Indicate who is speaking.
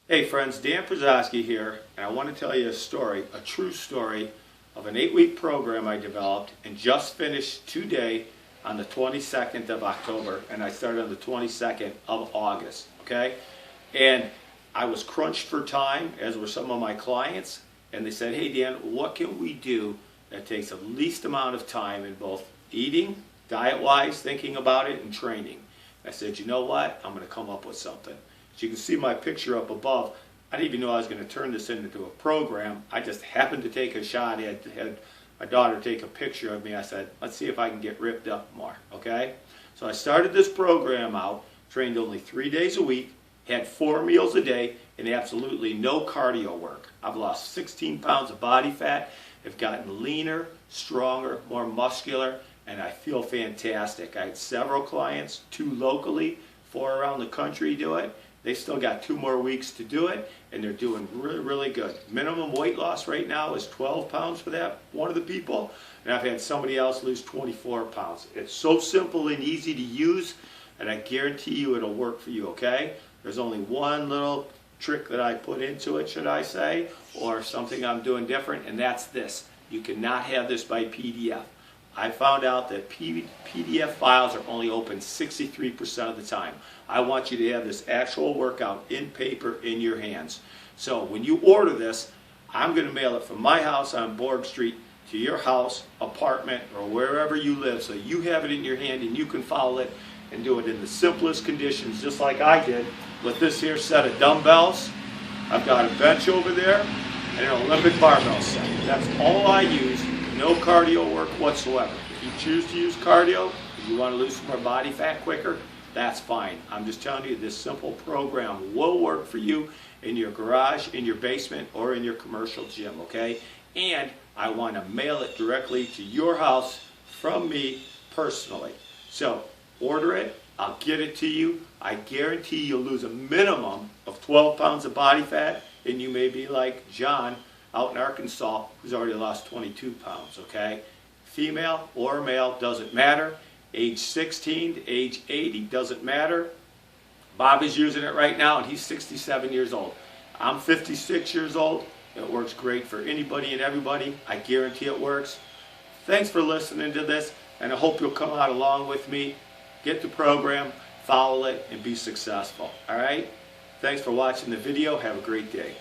Speaker 1: Hey friends, Dan Przyojski here, and I want to tell you a story, a true story of an 8-week program I developed and just finished today on the 22nd of October, and I started on the 22nd of August, okay? And I was crunched for time, as were some of my clients, and they said, hey Dan, what can we do that takes the least amount of time in both eating, diet-wise, thinking about it, and training? I said, you know what? I'm going to come up with something. As you can see my picture up above, I didn't even know I was going to turn this into a program. I just happened to take a shot. I had my daughter take a picture of me. I said, let's see if I can get ripped up more, okay? So I started this program out, trained only 3 days a week, had 4 meals a day, and absolutely no cardio work. I've lost 16 pounds of body fat. I've gotten leaner, stronger, more muscular, and I feel fantastic. I had several clients, 2 locally, 4 around the country do it. They still got 2 more weeks to do it, and they're doing really, really good. Minimum weight loss right now is 12 pounds for that one of the people, and I've had somebody else lose 24 pounds. It's so simple and easy to use, and I guarantee you it'll work for you, okay? There's only one little trick that I put into it, should I say, or something I'm doing different, and that's this. You cannot have this by PDF. I found out that PDF files are only open 63% of the time. I want you to have this actual workout in paper in your hands. So when you order this, I'm going to mail it from my house on Borg Street to your house, apartment, or wherever you live, so you have it in your hand and you can follow it and do it in the simplest conditions, just like I did with this here set of dumbbells. I've got a bench over there and an Olympic barbell set. That's all I use. No cardio work whatsoever. If you choose to use cardio, if you want to lose some more body fat quicker, that's fine. I'm just telling you this simple program will work for you in your garage, in your basement, or in your commercial gym, okay? And I want to mail it directly to your house from me personally. So order it, I'll get it to you. I guarantee you'll lose a minimum of 12 pounds of body fat, and you may be like John out in Arkansas, who's already lost 22 pounds, okay? Female or male, doesn't matter. Age 16 to age 80, doesn't matter. Bob is using it right now, and he's 67 years old. I'm 56 years old. It works great for anybody and everybody. I guarantee it works. Thanks for listening to this, and I hope you'll come out along with me, get the program, follow it, and be successful, all right? Thanks for watching the video. Have a great day.